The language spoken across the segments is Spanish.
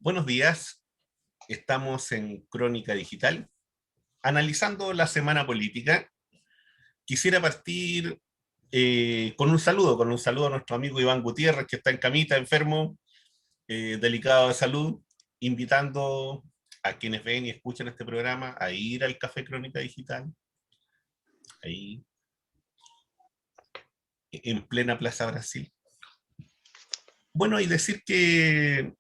Buenos días, estamos en Crónica Digital, analizando la semana política. Quisiera partir con un saludo a nuestro amigo Iván Gutiérrez, que está en camita, enfermo, delicado de salud, invitando a quienes ven y escuchan este programa a ir al Café Crónica Digital, ahí en plena Plaza Brasil. Bueno, y decir que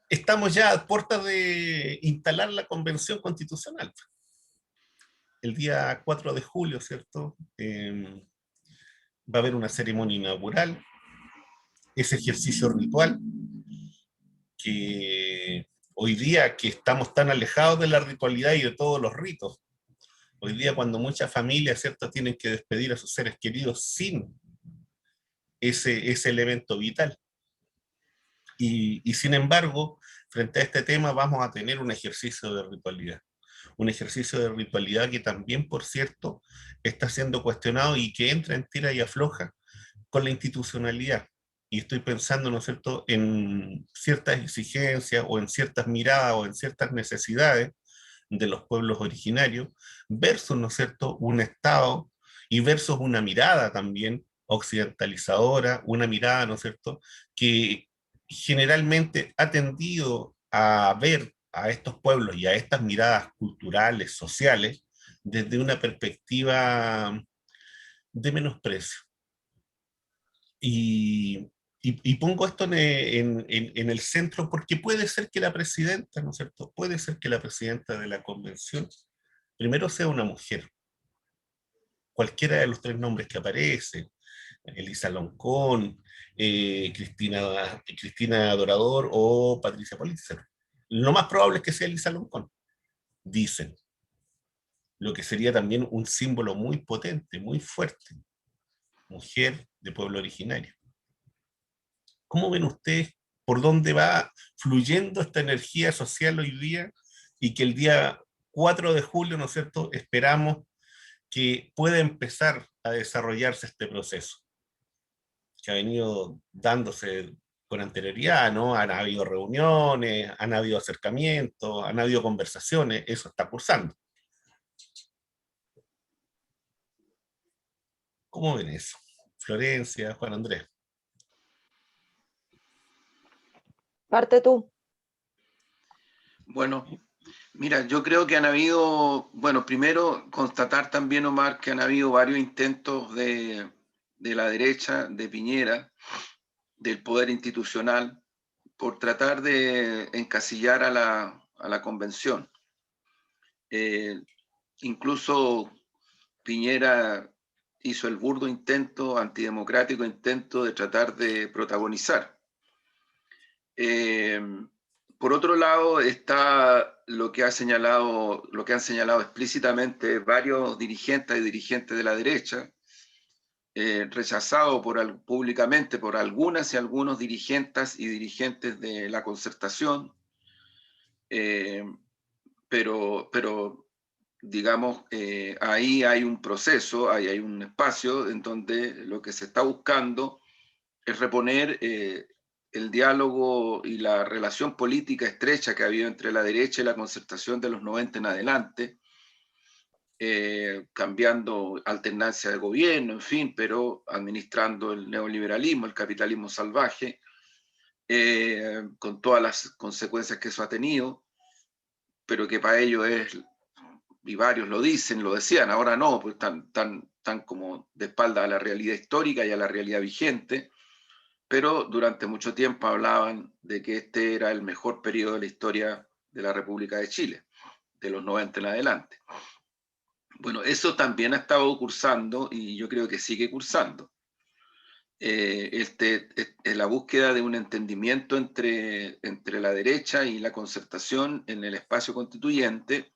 estamos ya a puertas de instalar la Convención Constitucional. El día 4 de julio, ¿cierto? Va a haber una ceremonia inaugural, ese ejercicio ritual que hoy día que estamos tan alejados de la ritualidad y de todos los ritos, hoy día cuando muchas familias, ¿cierto?, tienen que despedir a sus seres queridos sin ese elemento vital. Y sin embargo, frente a este tema vamos a tener un ejercicio de ritualidad. Un ejercicio de ritualidad que también, por cierto, está siendo cuestionado y que entra en tira y afloja con la institucionalidad. Y estoy pensando, ¿no es cierto?, en ciertas exigencias o en ciertas miradas o en ciertas necesidades de los pueblos originarios versus, ¿no es cierto?, un Estado y versus una mirada también occidentalizadora, una mirada, ¿no es cierto?, que generalmente ha tendido a ver a estos pueblos y a estas miradas culturales, sociales, desde una perspectiva de menosprecio. Y, y pongo esto en el centro porque puede ser que la presidenta, ¿no es cierto? Puede ser que la presidenta de la convención primero sea una mujer, cualquiera de los tres nombres que aparecen, Elisa Loncón, Cristina Dorador o Patricia Polícer. Lo más probable es que sea Elisa Loncón, dicen, lo que sería también un símbolo muy potente, muy fuerte, mujer de pueblo originario. ¿Cómo ven ustedes por dónde va fluyendo esta energía social hoy día y que el día 4 de julio, ¿no es cierto?, esperamos que pueda empezar a desarrollarse este proceso, que ha venido dándose con anterioridad, ¿no? Han habido reuniones, han habido acercamientos, han habido conversaciones, eso está cursando. ¿Cómo ven eso? Florencia, Juan Andrés. Parte tú. Bueno, mira, yo creo que han habido, bueno, primero constatar también, Omar, que han habido varios intentos de la derecha, de Piñera, del poder institucional, por tratar de encasillar a la convención. Incluso Piñera hizo el burdo intento, antidemocrático intento de tratar de protagonizar. Por otro lado está lo que han señalado explícitamente varios dirigentes y dirigentes de la derecha, rechazado públicamente por algunas y algunos dirigentes y dirigentes de la Concertación, pero digamos, ahí hay un proceso, ahí hay un espacio en donde lo que se está buscando es reponer el diálogo y la relación política estrecha que ha habido entre la derecha y la Concertación de los 90 en adelante, cambiando alternancia de gobierno, en fin, pero administrando el neoliberalismo, el capitalismo salvaje, con todas las consecuencias que eso ha tenido, pero que para ello es, y varios lo dicen, lo decían, ahora no, pues están como de espalda a la realidad histórica y a la realidad vigente, pero durante mucho tiempo hablaban de que este era el mejor periodo de la historia de la República de Chile, de los 90 en adelante. Bueno, eso también ha estado cursando y yo creo que sigue cursando. La búsqueda de un entendimiento entre la derecha y la Concertación en el espacio constituyente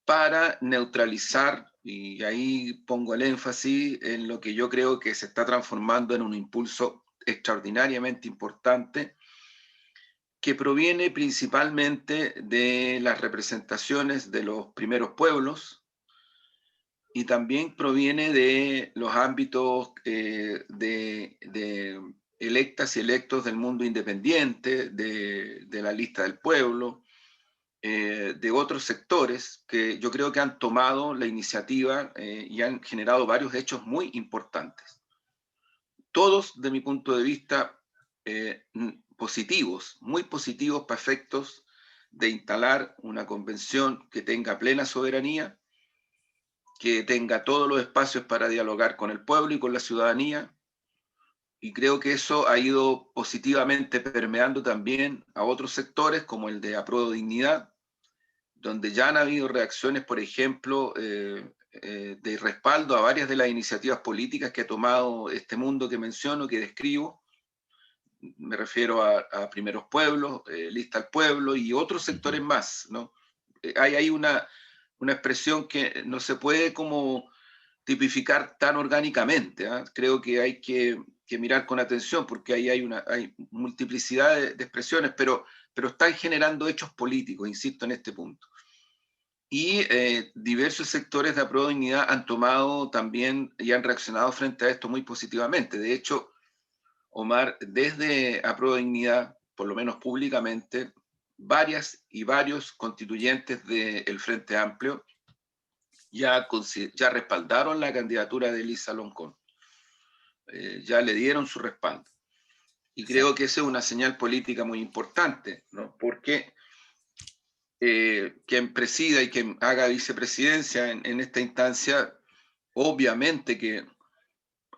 para neutralizar, y ahí pongo el énfasis en lo que yo creo que se está transformando en un impulso extraordinariamente importante, que proviene principalmente de las representaciones de los primeros pueblos y también proviene de los ámbitos de electas y electos del mundo independiente, de la lista del pueblo, de otros sectores que yo creo que han tomado la iniciativa y han generado varios hechos muy importantes. Todos, de mi punto de vista, positivos, muy positivos para efectos de instalar una convención que tenga plena soberanía, que tenga todos los espacios para dialogar con el pueblo y con la ciudadanía, y creo que eso ha ido positivamente permeando también a otros sectores como el de Apruebo Dignidad, donde ya han habido reacciones, por ejemplo, de respaldo a varias de las iniciativas políticas que ha tomado este mundo que menciono, que describo. Me refiero a Primeros Pueblos, Lista al Pueblo y otros sectores más, ¿no? Hay ahí una expresión que no se puede como tipificar tan orgánicamente, ¿eh? Creo que hay que mirar con atención porque ahí hay multiplicidad de expresiones, pero están generando hechos políticos, insisto en este punto. Y diversos sectores de Apruebo Dignidad han tomado también y han reaccionado frente a esto muy positivamente. De hecho, Omar, desde Apruebo Dignidad, por lo menos públicamente, varias y varios constituyentes del Frente Amplio ya respaldaron la candidatura de Elisa Loncón. Ya le dieron su respaldo. Y creo que esa es una señal política muy importante, ¿no? Porque quien presida y quien haga vicepresidencia en esta instancia, obviamente que,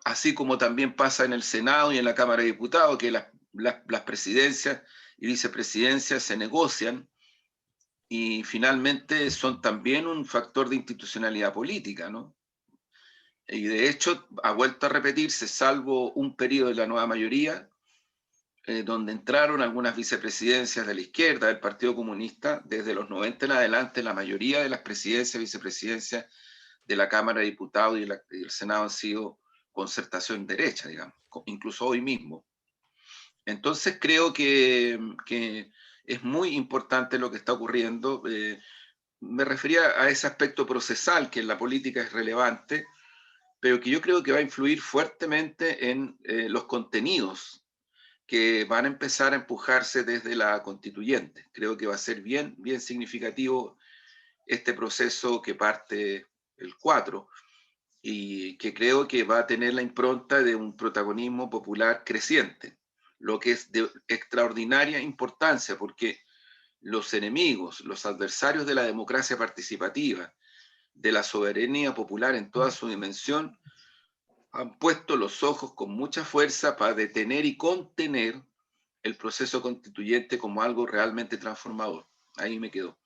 así como también pasa en el Senado y en la Cámara de Diputados, que las presidencias y vicepresidencias se negocian y finalmente son también un factor de institucionalidad política, ¿no? Y de hecho ha vuelto a repetirse, salvo un periodo de la nueva mayoría, donde entraron algunas vicepresidencias de la izquierda, del Partido Comunista, desde los 90 en adelante, la mayoría de las presidencias y vicepresidencias de la Cámara de Diputados y el Senado han sido concertación derecha, digamos, incluso hoy mismo. Entonces creo que es muy importante lo que está ocurriendo. Me refería a ese aspecto procesal que en la política es relevante, pero que yo creo que va a influir fuertemente en los contenidos que van a empezar a empujarse desde la constituyente. Creo que va a ser bien, bien significativo este proceso que parte el 4 y que creo que va a tener la impronta de un protagonismo popular creciente, lo que es de extraordinaria importancia porque los enemigos, los adversarios de la democracia participativa, de la soberanía popular en toda su dimensión, han puesto los ojos con mucha fuerza para detener y contener el proceso constituyente como algo realmente transformador. Ahí me quedo.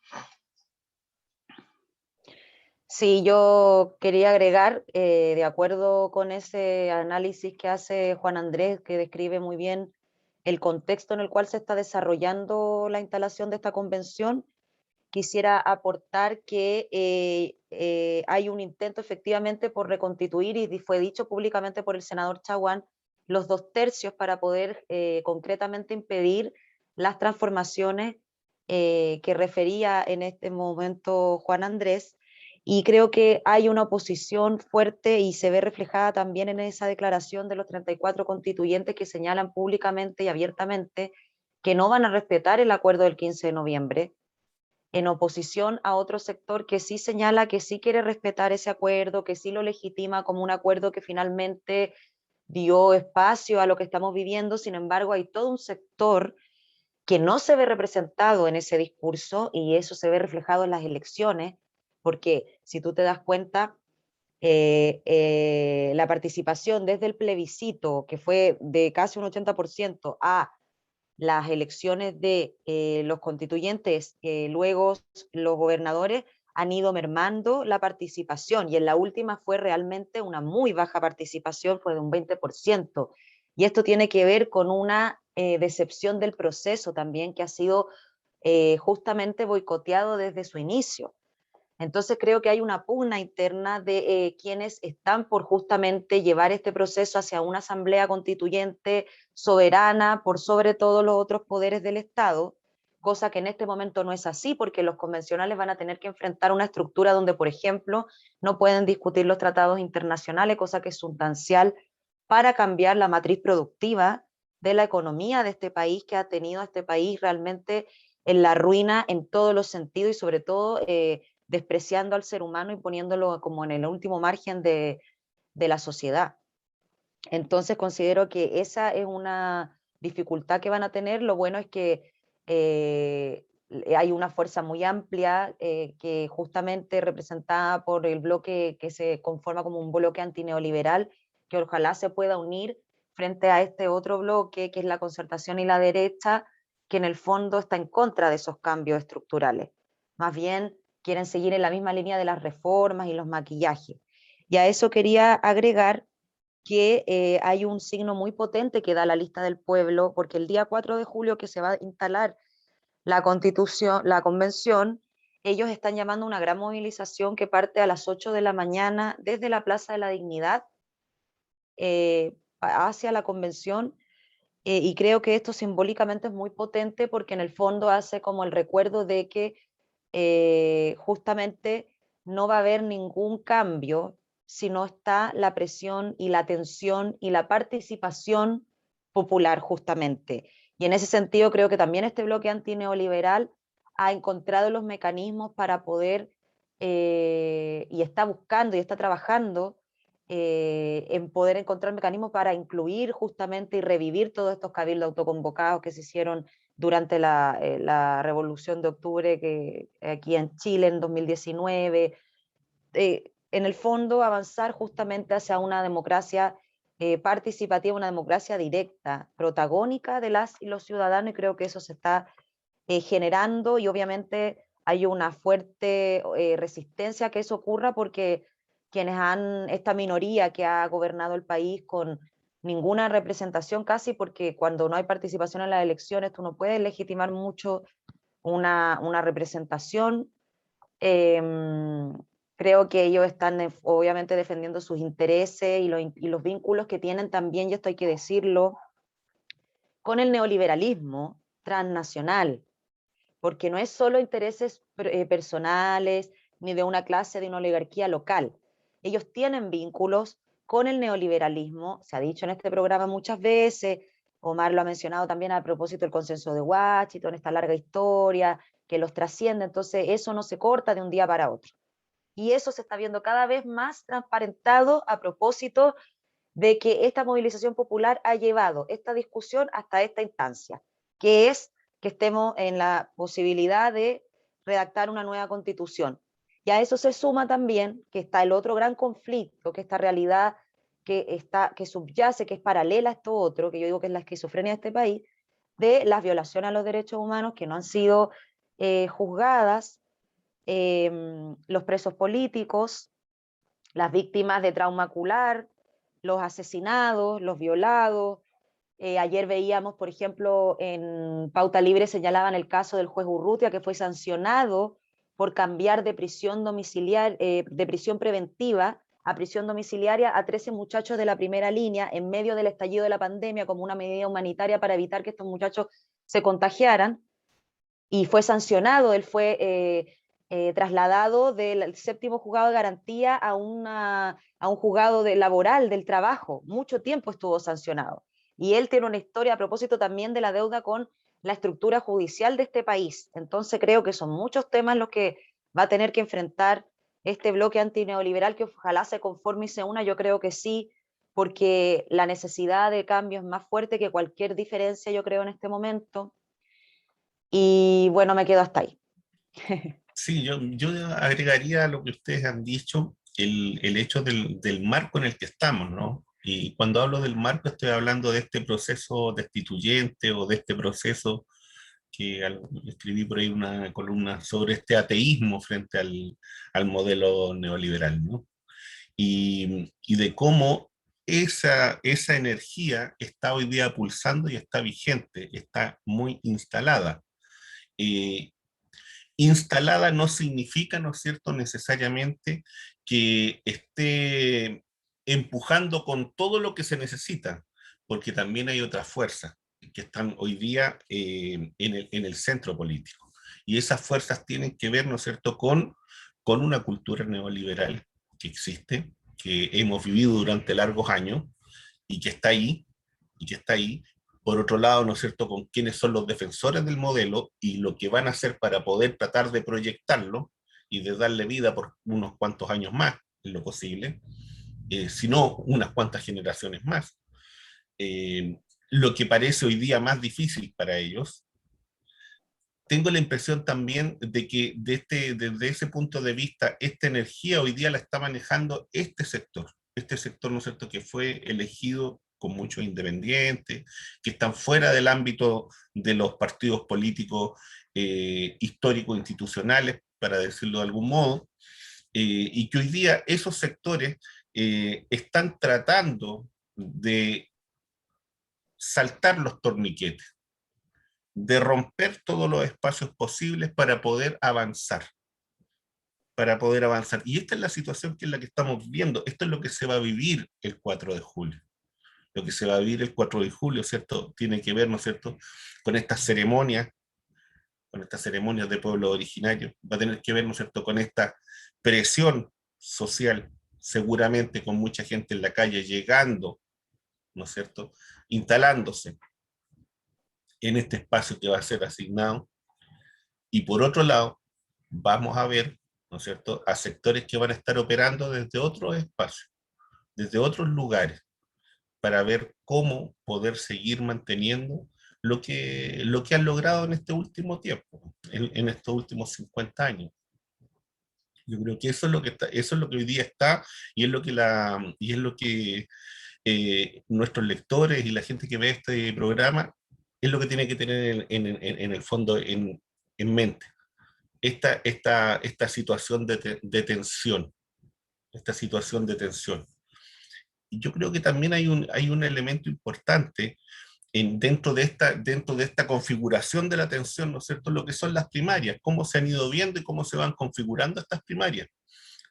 Sí, yo quería agregar, de acuerdo con ese análisis que hace Juan Andrés, que describe muy bien el contexto en el cual se está desarrollando la instalación de esta convención, quisiera aportar que hay un intento efectivamente por reconstituir, y fue dicho públicamente por el senador Chaguán, los 2/3 para poder concretamente impedir las transformaciones que refería en este momento Juan Andrés, y creo que hay una oposición fuerte y se ve reflejada también en esa declaración de los 34 constituyentes que señalan públicamente y abiertamente que no van a respetar el acuerdo del 15 de noviembre, en oposición a otro sector que sí señala que sí quiere respetar ese acuerdo, que sí lo legitima como un acuerdo que finalmente dio espacio a lo que estamos viviendo. Sin embargo, hay todo un sector que no se ve representado en ese discurso y eso se ve reflejado en las elecciones, porque si tú te das cuenta, la participación desde el plebiscito, que fue de casi un 80%, a las elecciones de los constituyentes, luego los gobernadores, han ido mermando la participación, y en la última fue realmente una muy baja participación, fue de un 20%, y esto tiene que ver con una decepción del proceso también, que ha sido justamente boicoteado desde su inicio. Entonces creo que hay una pugna interna de quienes están por justamente llevar este proceso hacia una asamblea constituyente soberana por sobre todos los otros poderes del Estado, cosa que en este momento no es así, porque los convencionales van a tener que enfrentar una estructura donde, por ejemplo, no pueden discutir los tratados internacionales, cosa que es sustancial para cambiar la matriz productiva de la economía de este país, que ha tenido a este país realmente en la ruina en todos los sentidos y sobre todo despreciando al ser humano y poniéndolo como en el último margen de la sociedad. Entonces considero que esa es una dificultad que van a tener. Lo bueno es que hay una fuerza muy amplia que justamente representada por el bloque que se conforma como un bloque antineoliberal, que ojalá se pueda unir frente a este otro bloque que es la concertación y la derecha, que en el fondo está en contra de esos cambios estructurales. Más bien quieren seguir en la misma línea de las reformas y los maquillajes. Y a eso quería agregar que hay un signo muy potente que da la lista del pueblo, porque el día 4 de julio que se va a instalar la constitución, la convención, ellos están llamando a una gran movilización que parte a las 8 de la mañana desde la Plaza de la Dignidad hacia la convención, y creo que esto simbólicamente es muy potente porque en el fondo hace como el recuerdo de que justamente no va a haber ningún cambio si no está la presión y la atención y la participación popular justamente. Y en ese sentido creo que también este bloque antineoliberal ha encontrado los mecanismos para poder, y está buscando y está trabajando en poder encontrar mecanismos para incluir justamente y revivir todos estos cabildos autoconvocados que se hicieron durante la Revolución de Octubre que, aquí en Chile en 2019. En el fondo, avanzar justamente hacia una democracia participativa, una democracia directa, protagónica de las y los ciudadanos, y creo que eso se está generando, y obviamente hay una fuerte resistencia a que eso ocurra porque quienes han, esta minoría que ha gobernado el país con ninguna representación casi, porque cuando no hay participación en las elecciones tú no puedes legitimar mucho una representación. Eh, Creo que ellos están obviamente defendiendo sus intereses y los vínculos que tienen también, y esto hay que decirlo, con el neoliberalismo transnacional, porque no es solo intereses personales ni de una clase, de una oligarquía local. Ellos tienen vínculos con el neoliberalismo, se ha dicho en este programa muchas veces, Omar lo ha mencionado también a propósito del consenso de Washington, esta larga historia que los trasciende, entonces eso no se corta de un día para otro. Y eso se está viendo cada vez más transparentado a propósito de que esta movilización popular ha llevado esta discusión hasta esta instancia, que es que estemos en la posibilidad de redactar una nueva constitución. Y a eso se suma también que está el otro gran conflicto, que esta realidad que subyace, que es paralela a esto otro, que yo digo que es la esquizofrenia de este país, de las violaciones a los derechos humanos que no han sido juzgadas, los presos políticos, las víctimas de trauma ocular, los asesinados, los violados. Ayer veíamos, por ejemplo, en Pauta Libre señalaban el caso del juez Urrutia, que fue sancionado por cambiar de prisión domiciliaria, de prisión preventiva a prisión domiciliaria a 13 muchachos de la primera línea en medio del estallido de la pandemia como una medida humanitaria para evitar que estos muchachos se contagiaran, y fue sancionado. Él fue trasladado del séptimo juzgado de garantía a un juzgado laboral del trabajo. Mucho tiempo estuvo sancionado. Y él tiene una historia a propósito también de la deuda con la estructura judicial de este país. Entonces creo que son muchos temas los que va a tener que enfrentar este bloque antineoliberal, que ojalá se conforme y se una. Yo creo que sí, porque la necesidad de cambio es más fuerte que cualquier diferencia, yo creo, en este momento. Y bueno, me quedo hasta ahí. Sí, yo agregaría a lo que ustedes han dicho, el hecho del marco en el que estamos, ¿no? Y cuando hablo del marco estoy hablando de este proceso destituyente o de este proceso que escribí por ahí una columna sobre este ateísmo frente al modelo neoliberal, ¿no? Y de cómo esa energía está hoy día pulsando y está vigente, está muy instalada. Eh, Instalada no significa, ¿no es cierto?, necesariamente que esté empujando con todo lo que se necesita, porque también hay otras fuerzas que están hoy día en el centro político. Y esas fuerzas tienen que ver, ¿no es cierto?, con una cultura neoliberal que existe, que hemos vivido durante largos años y que está ahí, Por otro lado, ¿no es cierto?, con quiénes son los defensores del modelo y lo que van a hacer para poder tratar de proyectarlo y de darle vida por unos cuantos años más, en lo posible, si no unas cuantas generaciones más. Eh, lo que parece hoy día más difícil para ellos. Tengo la impresión también de que desde ese punto de vista, esta energía hoy día la está manejando este sector, ¿no es cierto?, que fue elegido con muchos independientes, que están fuera del ámbito de los partidos políticos históricos, institucionales, para decirlo de algún modo, y que hoy día esos sectores están tratando de saltar los torniquetes, de romper todos los espacios posibles para poder avanzar, para poder avanzar. Y esta es la situación que es la que estamos viendo. Esto es lo que se va a vivir el 4 de julio. Lo que se va a vivir el 4 de julio, ¿cierto? Tiene que ver, ¿no es cierto?, con estas ceremonias de pueblos originarios. Va a tener que ver, ¿no es cierto?, con esta presión social, seguramente con mucha gente en la calle llegando, ¿no es cierto?, instalándose en este espacio que va a ser asignado. Y por otro lado, vamos a ver, ¿no es cierto?, a sectores que van a estar operando desde otros espacios, desde otros lugares, para ver cómo poder seguir manteniendo lo que han logrado en este último tiempo, en estos últimos 50 años. Yo creo que eso es lo que está, eso es lo que hoy día está, y es lo que nuestros lectores y la gente que ve este programa es lo que tiene que tener en el fondo en mente. Esta situación de tensión, esta situación de tensión. Y yo creo que también hay un elemento importante dentro de esta configuración de la tensión, ¿no es cierto?, lo que son las primarias, cómo se han ido viendo y cómo se van configurando estas primarias,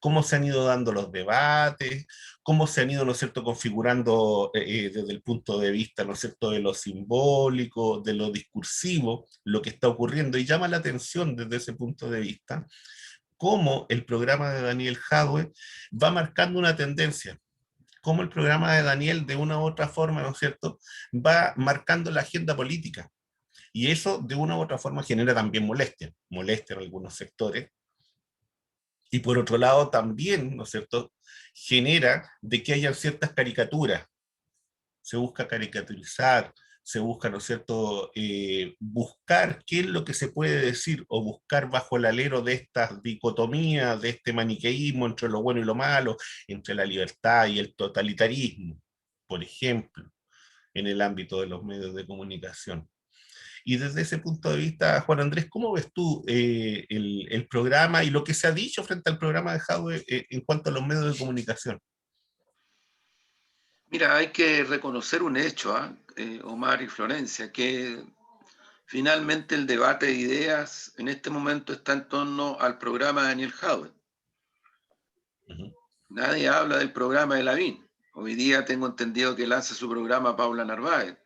cómo se han ido dando los debates, cómo se han ido, ¿no es cierto?, configurando desde el punto de vista, ¿no es cierto?, de lo simbólico, de lo discursivo, lo que está ocurriendo, y llama la atención desde ese punto de vista, cómo el programa de Daniel Jadwe va marcando una tendencia, cómo el programa de Daniel de una u otra forma, ¿no es cierto?, va marcando la agenda política. Y eso de una u otra forma genera también molestia en algunos sectores. Y por otro lado también, ¿no es cierto?, genera de que haya ciertas caricaturas. Se busca caricaturizar, se busca, ¿no es cierto?, buscar qué es lo que se puede decir o buscar bajo el alero de estas dicotomías, de este maniqueísmo entre lo bueno y lo malo, entre la libertad y el totalitarismo, por ejemplo, en el ámbito de los medios de comunicación. Y desde ese punto de vista, Juan Andrés, ¿cómo ves tú el programa y lo que se ha dicho frente al programa de Jadwe en cuanto a los medios de comunicación? Mira, hay que reconocer un hecho, Omar y Florencia, que finalmente el debate de ideas en este momento está en torno al programa de Daniel Jadwe. Uh-huh. Nadie habla del programa de Lavín. Hoy día tengo entendido que lanza su programa Paula Narváez.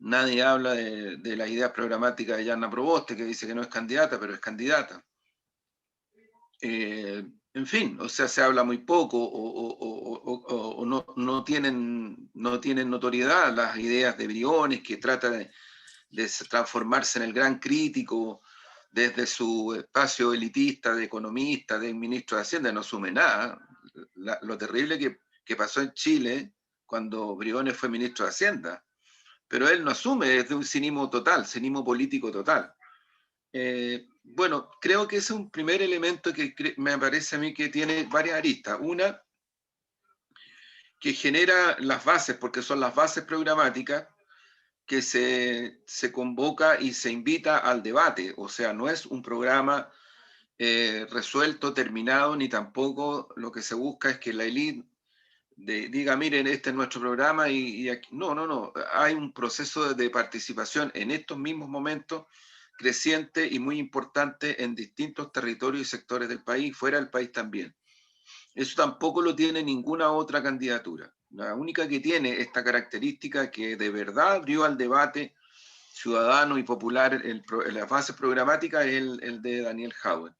Nadie habla de las ideas programáticas de Yanna Proboste, que dice que no es candidata, pero es candidata. En fin, o sea, se habla muy poco o no tienen notoriedad las ideas de Briones, que trata de transformarse en el gran crítico desde su espacio elitista de economista, de ministro de Hacienda. No asume nada. Lo terrible que pasó en Chile cuando Briones fue ministro de Hacienda. Pero él no asume, es de un cinismo total, cinismo político total. Bueno, creo que ese es un primer elemento que me parece a mí que tiene varias aristas. Una, que genera las bases, porque son las bases programáticas, que se convoca y se invita al debate. O sea, no es un programa resuelto, terminado, ni tampoco lo que se busca es que la élite diga, miren, este es nuestro programa y aquí. No. Hay un proceso de participación en estos mismos momentos creciente y muy importante en distintos territorios y sectores del país, fuera del país también. Eso tampoco lo tiene ninguna otra candidatura. La única que tiene esta característica que de verdad abrió al debate ciudadano y popular la fase programática es el de Daniel Jadwe.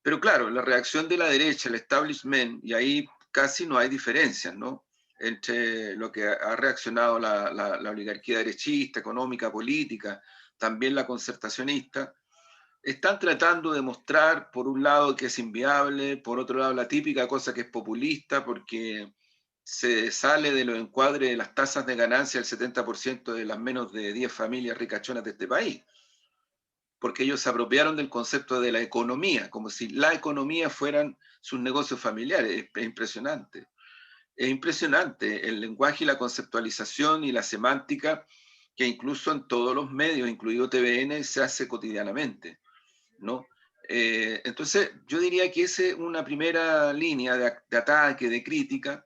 Pero claro, la reacción de la derecha, el establishment, y ahí casi no hay diferencias, ¿no? entre lo que ha reaccionado la oligarquía derechista, económica, política, también la concertacionista, están tratando de mostrar, por un lado, que es inviable, por otro lado, la típica cosa que es populista, porque se sale de los encuadres de las tasas de ganancia del 70% de las menos de 10 familias ricachonas de este país. Porque ellos se apropiaron del concepto de la economía, como si la economía fueran sus negocios familiares. Es impresionante. Es impresionante el lenguaje y la conceptualización y la semántica que incluso en todos los medios, incluido TVN, se hace cotidianamente, ¿no? Entonces, yo diría que esa es una primera línea de ataque, de crítica,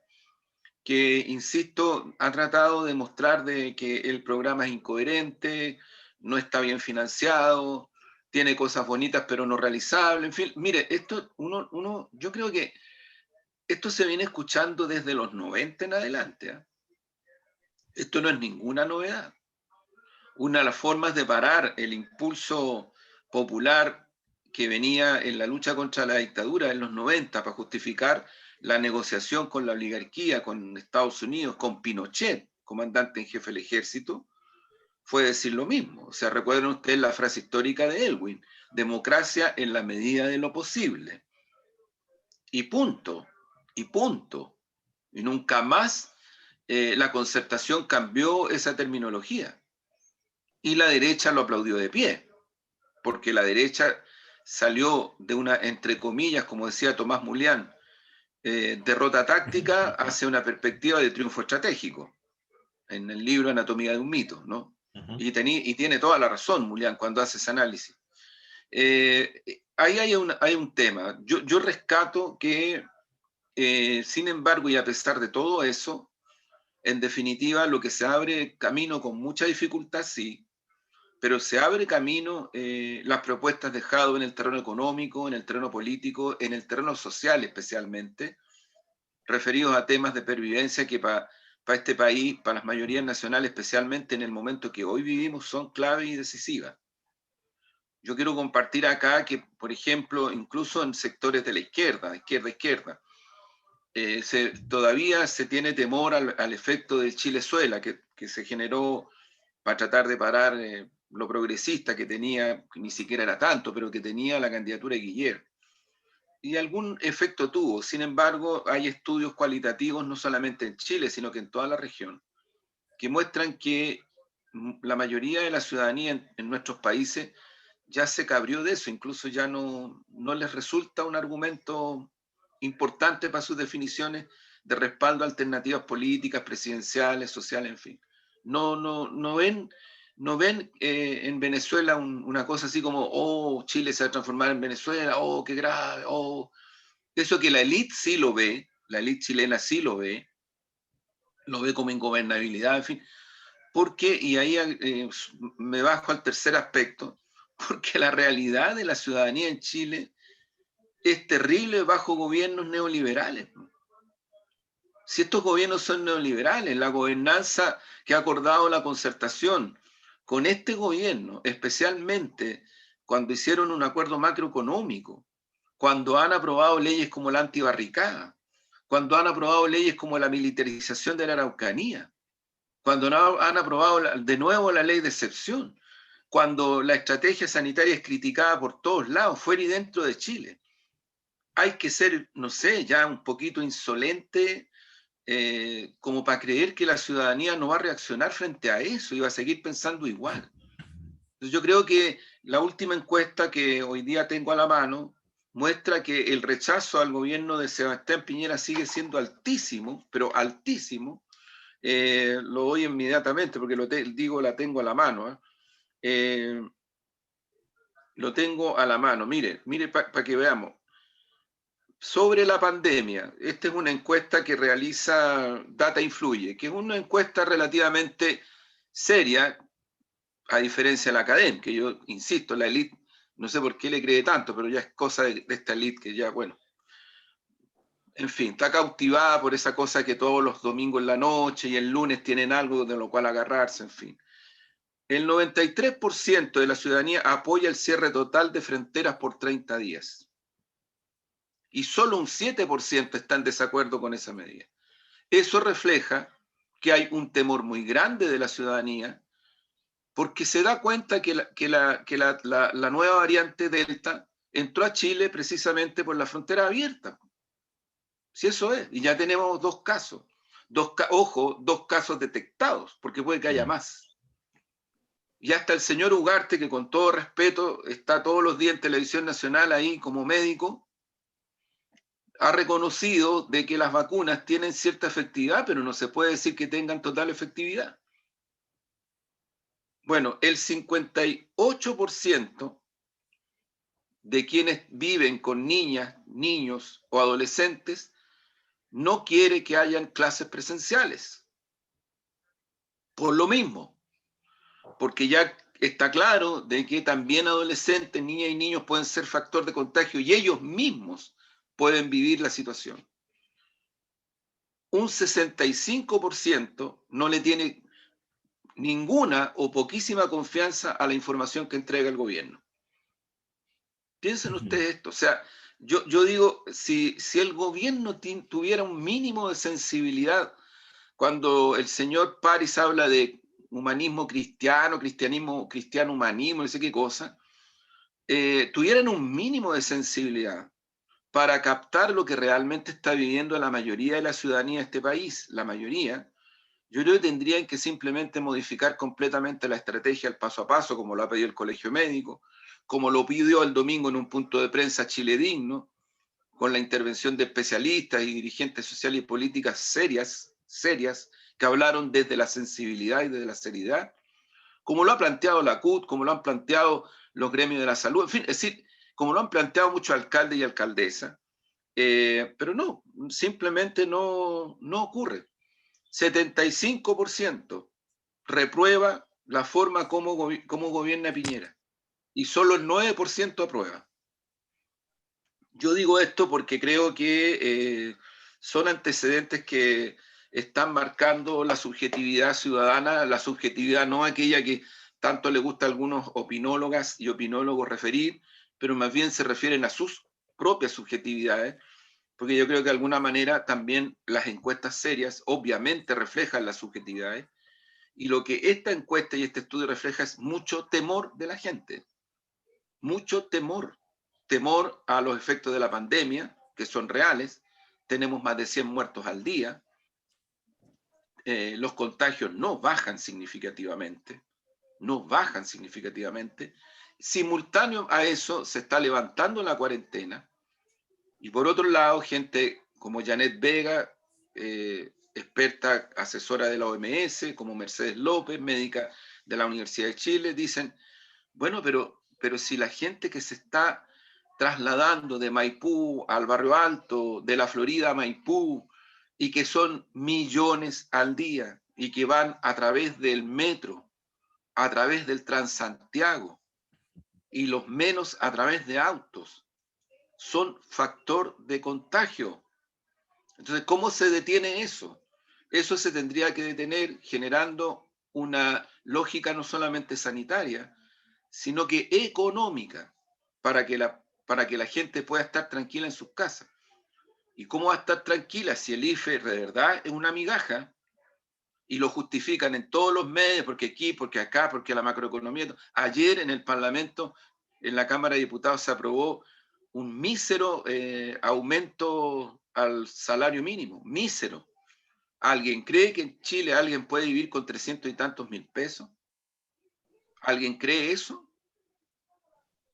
que, insisto, ha tratado de mostrar de que el programa es incoherente, no está bien financiado, tiene cosas bonitas pero no realizables. En fin, mire, esto yo creo que esto se viene escuchando desde los 90 en adelante, ¿eh? Esto no es ninguna novedad. Una de las formas de parar el impulso popular que venía en la lucha contra la dictadura en los 90 para justificar la negociación con la oligarquía, con Estados Unidos, con Pinochet, comandante en jefe del ejército, fue decir lo mismo. O sea, recuerden ustedes la frase histórica de Elwin: democracia en la medida de lo posible. Y punto, y punto. Y nunca más la concertación cambió esa terminología. Y la derecha lo aplaudió de pie, porque la derecha salió de una, entre comillas, como decía Tomás Mulián, derrota táctica hacia una perspectiva de triunfo estratégico, en el libro Anatomía de un mito, ¿no? Y tiene toda la razón Mulián cuando hace ese análisis. Ahí hay un tema. Yo rescato que, sin embargo, y a pesar de todo eso, en definitiva, lo que se abre camino con mucha dificultad, sí, pero se abre camino las propuestas de Jadwe en el terreno económico, en el terreno político, en el terreno social especialmente, referidos a temas de pervivencia que para este país, para las mayorías nacionales, especialmente en el momento que hoy vivimos, son clave y decisivas. Yo quiero compartir acá que, por ejemplo, incluso en sectores de la izquierda, todavía se tiene temor al efecto del Chilezuela que se generó para tratar de parar lo progresista que tenía, que ni siquiera era tanto, pero que tenía la candidatura de Guillermo. Y algún efecto tuvo. Sin embargo, hay estudios cualitativos, no solamente en Chile, sino que en toda la región, que muestran que la mayoría de la ciudadanía en nuestros países ya se cabrió de eso, incluso ya no les resulta un argumento importante para sus definiciones de respaldo a alternativas políticas, presidenciales, sociales, en fin. No ven en Venezuela una cosa así como, oh, Chile se va a transformar en Venezuela, oh, qué grave, oh. Eso que la élite sí lo ve, la élite chilena sí lo ve como ingobernabilidad, en fin. Porque, y ahí me bajo al tercer aspecto, porque la realidad de la ciudadanía en Chile es terrible bajo gobiernos neoliberales. Si estos gobiernos son neoliberales, la gobernanza que ha acordado la concertación con este gobierno, especialmente cuando hicieron un acuerdo macroeconómico, cuando han aprobado leyes como la antibarricada, cuando han aprobado leyes como la militarización de la Araucanía, cuando han aprobado de nuevo la ley de excepción, cuando la estrategia sanitaria es criticada por todos lados, fuera y dentro de Chile. Hay que ser, no sé, ya un poquito insolente como para creer que la ciudadanía no va a reaccionar frente a eso y va a seguir pensando igual. Entonces yo creo que la última encuesta que hoy día tengo a la mano muestra que el rechazo al gobierno de Sebastián Piñera sigue siendo altísimo, pero altísimo. Lo doy inmediatamente porque la tengo a la mano. Lo tengo a la mano. Mire para que veamos. Sobre la pandemia, esta es una encuesta que realiza Data Influye, que es una encuesta relativamente seria, a diferencia de la academia, que yo insisto, la élite, no sé por qué le cree tanto, pero ya es cosa de esta élite que ya, bueno, en fin, está cautivada por esa cosa que todos los domingos en la noche y el lunes tienen algo de lo cual agarrarse, en fin. El 93% de la ciudadanía apoya el cierre total de fronteras por 30 días. Y solo un 7% está en desacuerdo con esa medida. Eso refleja que hay un temor muy grande de la ciudadanía, porque se da cuenta que la nueva variante Delta entró a Chile precisamente por la frontera abierta. Si eso es, y ya tenemos dos casos, dos casos detectados, porque puede que haya más. Y hasta el señor Ugarte, que con todo respeto está todos los días en Televisión Nacional ahí como médico, ha reconocido de que las vacunas tienen cierta efectividad, pero no se puede decir que tengan total efectividad. Bueno, el 58% de quienes viven con niñas, niños o adolescentes no quiere que hayan clases presenciales. Por lo mismo, porque ya está claro de que también adolescentes, niñas y niños pueden ser factor de contagio y ellos mismos pueden vivir la situación. Un 65% no le tiene ninguna o poquísima confianza a la información que entrega el gobierno. Piensen ustedes esto, o sea, yo digo, si el gobierno tuviera un mínimo de sensibilidad, cuando el señor París habla de humanismo cristiano, cristiano humanismo, no sé qué cosa, tuvieran un mínimo de sensibilidad para captar lo que realmente está viviendo la mayoría de la ciudadanía de este país, la mayoría, yo creo que tendrían que simplemente modificar completamente la estrategia al paso a paso, como lo ha pedido el Colegio Médico, como lo pidió el domingo en un punto de prensa Chile Digno, con la intervención de especialistas y dirigentes sociales y políticas serias, que hablaron desde la sensibilidad y desde la seriedad, como lo ha planteado la CUT, como lo han planteado los gremios de la salud, en fin, es decir, como lo han planteado muchos alcaldes y alcaldesas, pero no, simplemente no ocurre. 75% reprueba la forma como gobierna Piñera y solo el 9% aprueba. Yo digo esto porque creo que son antecedentes que están marcando la subjetividad ciudadana, la subjetividad no aquella que tanto le gusta a algunos opinólogas y opinólogos referir, pero más bien se refieren a sus propias subjetividades, porque yo creo que de alguna manera también las encuestas serias obviamente reflejan las subjetividades, y lo que esta encuesta y este estudio refleja es mucho temor de la gente, mucho temor a los efectos de la pandemia, que son reales. Tenemos más de 100 muertos al día, los contagios no bajan significativamente, Simultáneo a eso se está levantando la cuarentena, y por otro lado, gente como Janet Vega, experta asesora de la OMS, como Mercedes López, médica de la Universidad de Chile, dicen, bueno, pero si la gente que se está trasladando de Maipú al Barrio Alto, de la Florida a Maipú, y que son millones al día, y que van a través del metro, a través del Transantiago, y los menos a través de autos, son factor de contagio. Entonces, ¿cómo se detiene eso? Eso se tendría que detener generando una lógica no solamente sanitaria, sino que económica, para que la gente pueda estar tranquila en sus casas. ¿Y cómo va a estar tranquila si el IFE de verdad es una migaja? Y lo justifican en todos los medios, porque aquí, porque acá, porque la macroeconomía. Ayer en el Parlamento, en la Cámara de Diputados, se aprobó un mísero aumento al salario mínimo, mísero. ¿Alguien cree que en Chile alguien puede vivir con 300 y tantos mil pesos? ¿Alguien cree eso?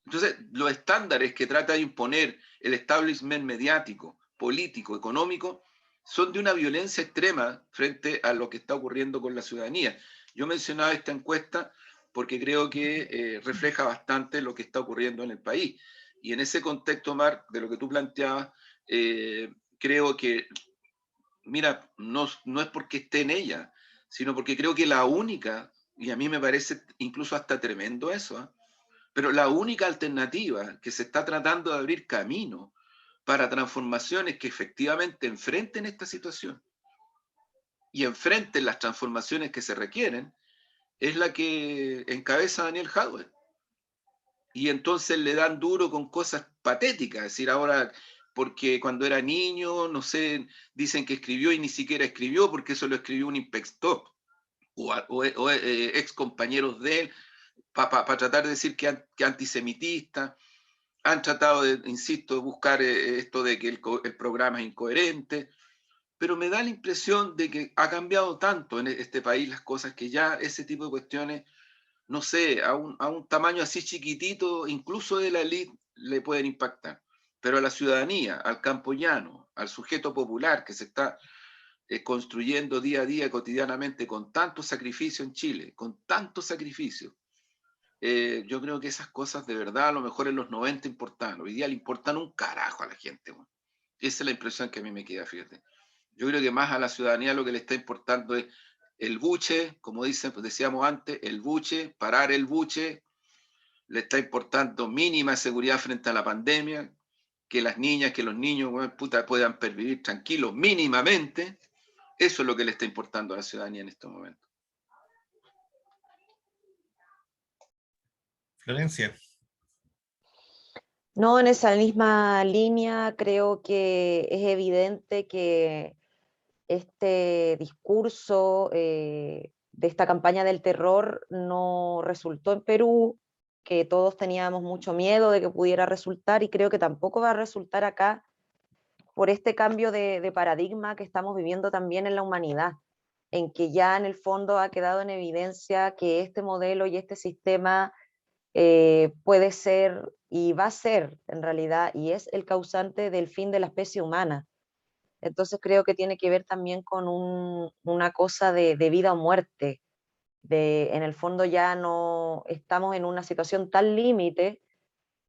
Entonces, los estándares que trata de imponer el establishment mediático, político, económico, son de una violencia extrema frente a lo que está ocurriendo con la ciudadanía. Yo mencionaba esta encuesta porque creo que refleja bastante lo que está ocurriendo en el país. Y en ese contexto, Mar, de lo que tú planteabas, creo que, mira, no es porque esté en ella, sino porque creo que la única, y a mí me parece incluso hasta tremendo eso, ¿eh? Pero la única alternativa que se está tratando de abrir camino para transformaciones que efectivamente enfrenten esta situación y enfrenten las transformaciones que se requieren es la que encabeza Daniel Jadwe. Y entonces le dan duro con cosas patéticas, es decir, ahora porque cuando era niño, no sé, dicen que escribió y ni siquiera escribió, porque eso lo escribió un inspector o ex compañeros de él, para tratar de decir que antisemitista. Han tratado de, insisto, de buscar esto de que el programa es incoherente, pero me da la impresión de que ha cambiado tanto en este país las cosas que ya ese tipo de cuestiones, no sé, a un tamaño así chiquitito, incluso de la élite, le pueden impactar. Pero a la ciudadanía, al campo llano, al sujeto popular que se está construyendo día a día, cotidianamente, con tanto sacrificio en Chile, con tanto sacrificio, yo creo que esas cosas de verdad a lo mejor en los 90 importaban. Hoy día le importan un carajo a la gente. Bueno. Esa es la impresión que a mí me queda, fíjate. Yo creo que más a la ciudadanía lo que le está importando es el buche, como dicen, pues decíamos antes, el buche, parar el buche, le está importando mínima seguridad frente a la pandemia, que las niñas, que los niños puedan pervivir tranquilos mínimamente. Eso es lo que le está importando a la ciudadanía en estos momentos. Florencia. No, en esa misma línea creo que es evidente que este discurso de esta campaña del terror no resultó en Perú, que todos teníamos mucho miedo de que pudiera resultar, y creo que tampoco va a resultar acá por este cambio de paradigma que estamos viviendo también en la humanidad, en que ya en el fondo ha quedado en evidencia que este modelo y este sistema puede ser y va a ser en realidad, y es el causante del fin de la especie humana. Entonces creo que tiene que ver también con una cosa de vida o muerte. En el fondo ya no estamos en una situación tan límite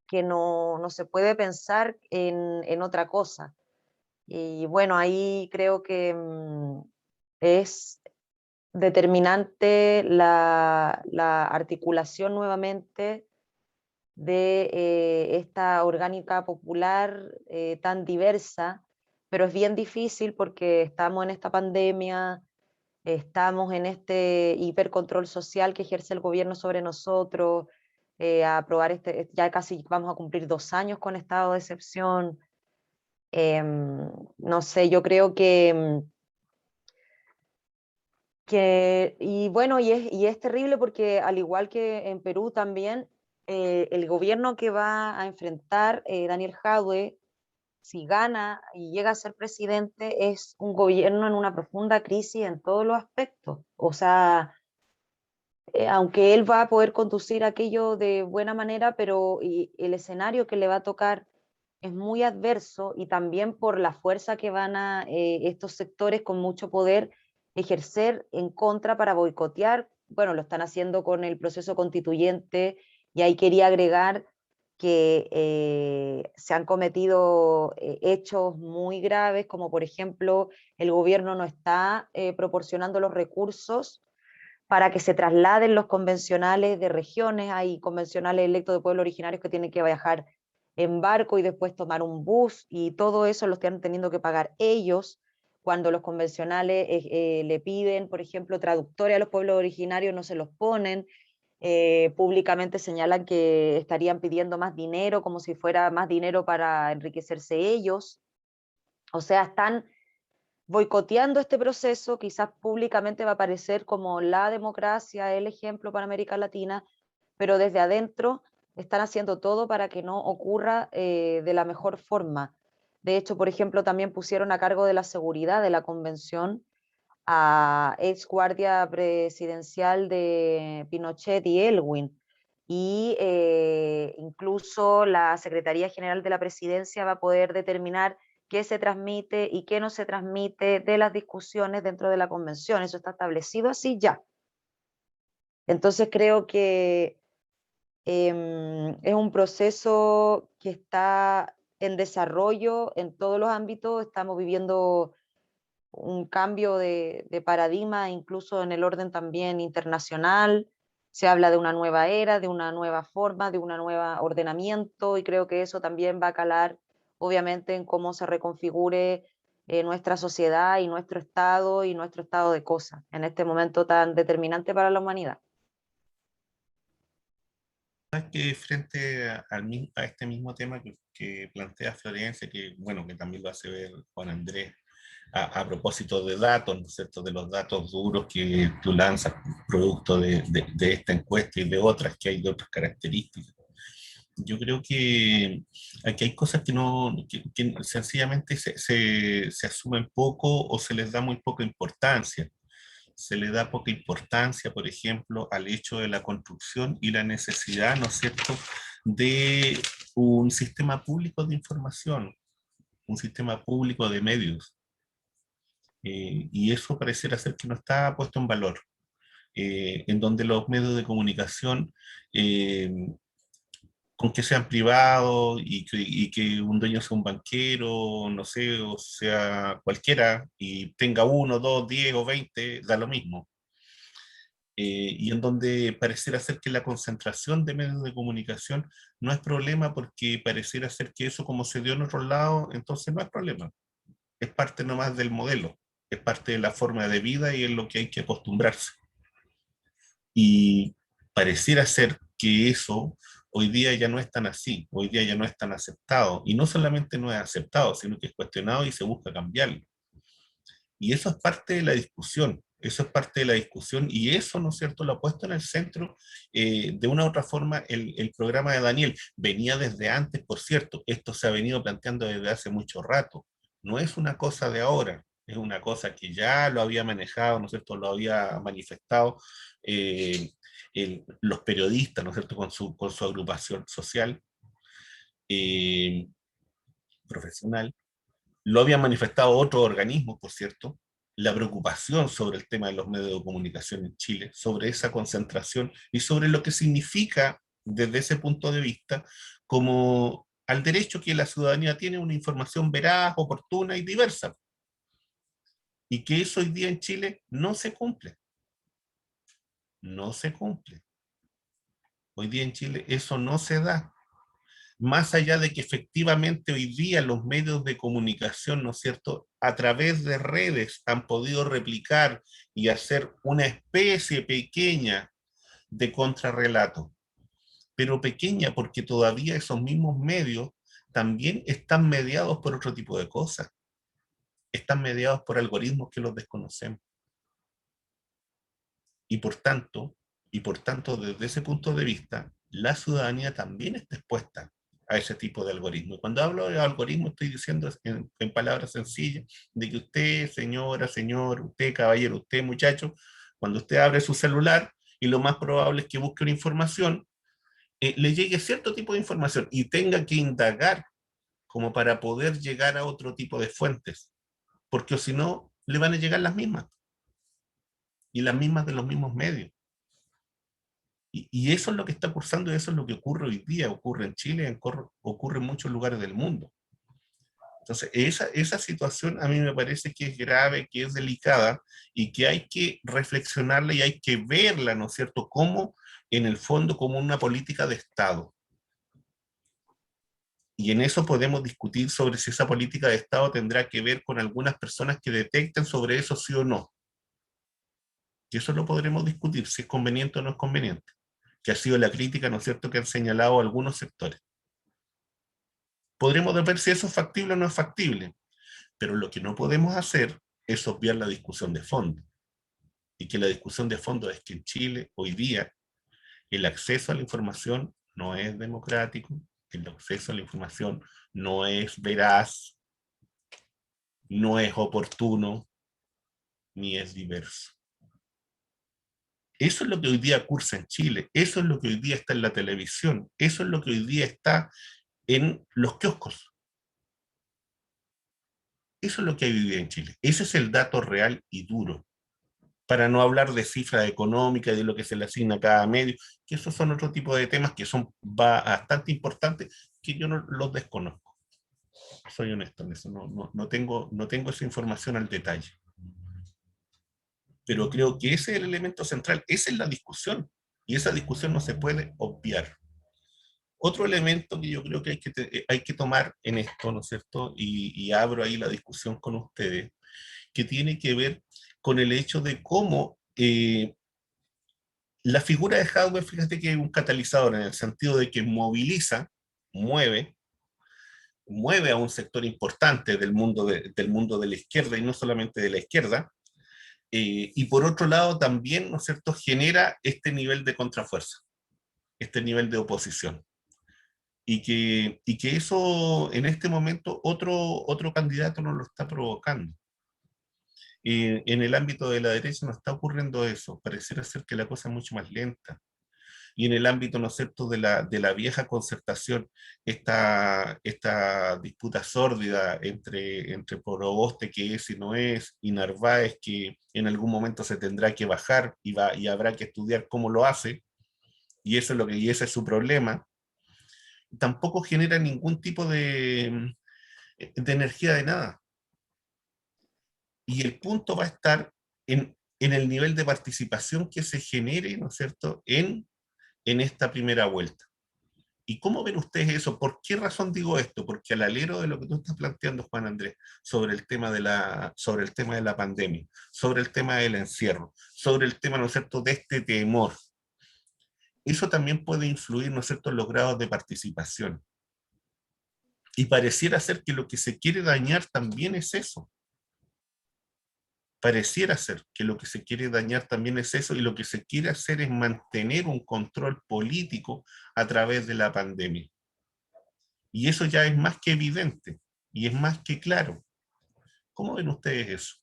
que no se puede pensar en otra cosa. Y bueno, ahí creo que es determinante la articulación nuevamente de esta orgánica popular tan diversa, pero es bien difícil porque estamos en esta pandemia, estamos en este hipercontrol social que ejerce el gobierno sobre nosotros, a aprobar ya casi vamos a cumplir 2 años con estado de excepción. No sé, yo creo y bueno, y es terrible porque al igual que en Perú también, el gobierno que va a enfrentar Daniel Jadwe, si gana y llega a ser presidente, es un gobierno en una profunda crisis en todos los aspectos. O sea, aunque él va a poder conducir aquello de buena manera, pero el escenario que le va a tocar es muy adverso, y también por la fuerza que van a estos sectores con mucho poder ejercer en contra para boicotear. Bueno, lo están haciendo con el proceso constituyente, y ahí quería agregar que se han cometido hechos muy graves, como por ejemplo el gobierno no está proporcionando los recursos para que se trasladen los convencionales de regiones. Hay convencionales electos de pueblos originarios que tienen que viajar en barco y después tomar un bus, y todo eso lo están teniendo que pagar ellos, cuando los convencionales le piden, por ejemplo, traductores a los pueblos originarios, no se los ponen. Públicamente señalan que estarían pidiendo más dinero, como si fuera más dinero para enriquecerse ellos. O sea, están boicoteando este proceso. Quizás públicamente va a aparecer como la democracia, el ejemplo para América Latina, pero desde adentro están haciendo todo para que no ocurra de la mejor forma. De hecho, por ejemplo, también pusieron a cargo de la seguridad de la convención a ex guardia presidencial de Pinochet y Elwin. Y incluso la Secretaría General de la Presidencia va a poder determinar qué se transmite y qué no se transmite de las discusiones dentro de la convención. Eso está establecido así ya. Entonces creo que es un proceso que está en desarrollo en todos los ámbitos. Estamos viviendo un cambio de paradigma, incluso en el orden también internacional. Se habla de una nueva era, de una nueva forma, de un nuevo ordenamiento, y creo que eso también va a calar, obviamente, en cómo se reconfigure nuestra sociedad y nuestro estado de cosas en este momento tan determinante para la humanidad. Que frente a este mismo tema que plantea Florencia, que bueno, que también lo hace ver Juan Andrés, a propósito de datos, ¿no es cierto?, de los datos duros que tú lanzas producto de esta encuesta y de otras que hay de otras características. Yo creo que aquí hay cosas que no, que sencillamente se asumen poco o se les da muy poca importancia. Se le da poca importancia, por ejemplo, al hecho de la construcción y la necesidad, ¿no es cierto?, de un sistema público de información, un sistema público de medios. Y eso pareciera ser que no está puesto en valor, en donde los medios de comunicación, eh, con que sean privados y que un dueño sea un banquero, no sé, o sea cualquiera, y tenga 1, 2, 10 o 20, da lo mismo. Y en donde pareciera ser que la concentración de medios de comunicación no es problema porque pareciera ser que eso como se dio en otros lados, entonces no es problema. Es parte nomás del modelo, es parte de la forma de vida y es lo que hay que acostumbrarse. Y pareciera ser que eso hoy día ya no es tan así, hoy día ya no es tan aceptado. Y no solamente no es aceptado, sino que es cuestionado y se busca cambiarlo. Y eso es parte de la discusión, eso es parte de la discusión y eso, ¿no es cierto?, lo ha puesto en el centro de una u otra forma el programa de Daniel. Venía desde antes, por cierto, esto se ha venido planteando desde hace mucho rato. No es una cosa de ahora, es una cosa que ya lo había manejado, ¿no es cierto?, lo había manifestado los periodistas, ¿no es cierto?, con su agrupación social, eh, profesional. Lo habían manifestado otros organismos, por cierto, la preocupación sobre el tema de los medios de comunicación en Chile, sobre esa concentración y sobre lo que significa desde ese punto de vista como al derecho que la ciudadanía tiene una información veraz, oportuna y diversa. Y que eso hoy día en Chile no se cumple. No se cumple. Hoy día en Chile eso no se da. Más allá de que efectivamente hoy día los medios de comunicación, ¿no es cierto?, a través de redes han podido replicar y hacer una especie pequeña de contrarrelato, pero pequeña porque todavía esos mismos medios también están mediados por otro tipo de cosas, están mediados por algoritmos que los desconocemos. Y por tanto, desde ese punto de vista, la ciudadanía también está expuesta a ese tipo de algoritmos. Cuando hablo de algoritmo estoy diciendo en palabras sencillas de que usted, señora, señor, usted, caballero, usted, muchacho, cuando usted abre su celular y lo más probable es que busque una información, le llegue cierto tipo de información y tenga que indagar como para poder llegar a otro tipo de fuentes, porque si no, le van a llegar las mismas y las mismas de los mismos medios. Y eso es lo que está cursando y eso es lo que ocurre hoy día, ocurre en Chile, ocurre en muchos lugares del mundo. Entonces, esa situación a mí me parece que es grave, que es delicada y que hay que reflexionarla y hay que verla, ¿no es cierto?, como en el fondo como una política de Estado. Y en eso podemos discutir sobre si esa política de Estado tendrá que ver con algunas personas que detecten sobre eso sí o no. Y eso lo podremos discutir, si es conveniente o no es conveniente, que ha sido la crítica, ¿no es cierto?, que han señalado algunos sectores. Podremos ver si eso es factible o no es factible, pero lo que no podemos hacer es obviar la discusión de fondo. Y que la discusión de fondo es que en Chile, hoy día, el acceso a la información no es democrático, el acceso a la información no es veraz, no es oportuno, ni es diverso. Eso es lo que hoy día cursa en Chile, eso es lo que hoy día está en la televisión, eso es lo que hoy día está en los kioscos. Eso es lo que hay hoy día en Chile. Ese es el dato real y duro. Para no hablar de cifras económicas, de lo que se le asigna a cada medio, que esos son otro tipo de temas que son bastante importantes, que yo no los desconozco. Soy honesto en eso, no tengo esa información al detalle. Pero creo que ese es el elemento central, esa es la discusión, y esa discusión no se puede obviar. Otro elemento que yo creo que hay que tomar en esto, ¿no es cierto? Y abro ahí la discusión con ustedes, que tiene que ver con el hecho de cómo La figura de Hadwe, fíjate que es un catalizador en el sentido de que moviliza, mueve, mueve a un sector importante del mundo de la izquierda y no solamente de la izquierda, y por otro lado también, ¿no es cierto?, genera este nivel de contrafuerza, este nivel de oposición. Y que eso en este momento otro candidato no lo está provocando. En el ámbito de la derecha no está ocurriendo eso, pareciera ser que la cosa es mucho más lenta. Y en el ámbito, ¿no es cierto?, de la vieja concertación, esta disputa sórdida entre Proboste, que es y no es, y Narváez, que en algún momento se tendrá que bajar y habrá que estudiar cómo lo hace, y ese es su problema, tampoco genera ningún tipo de energía de nada. Y el punto va a estar en el nivel de participación que se genere, ¿no es cierto?, en esta primera vuelta. ¿Y cómo ven ustedes eso? ¿Por qué razón digo esto? Porque al alero de lo que tú estás planteando, Juan Andrés, sobre el tema de la pandemia, sobre el tema del encierro, sobre el tema, ¿no es cierto?, de este temor, eso también puede influir, ¿no es cierto?, en los grados de participación. Y pareciera ser que lo que se quiere dañar también es eso. Pareciera ser que lo que se quiere dañar también es eso, y lo que se quiere hacer es mantener un control político a través de la pandemia. Y eso ya es más que evidente, y es más que claro. ¿Cómo ven ustedes eso?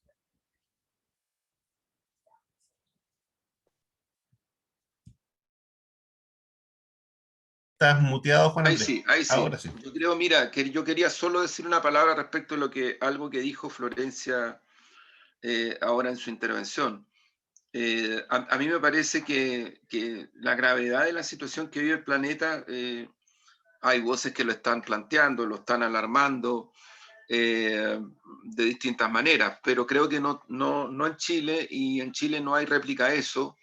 ¿Estás muteado, Juan Ahí Andrés? sí, ahí Ahora sí. sí. Yo creo, mira, que yo quería solo decir una palabra respecto a algo que dijo Florencia ahora en su intervención. A mí me parece que la gravedad de la situación que vive el planeta, hay voces que lo están planteando, lo están alarmando de distintas maneras, pero creo que no en Chile, y en Chile no hay réplica a eso,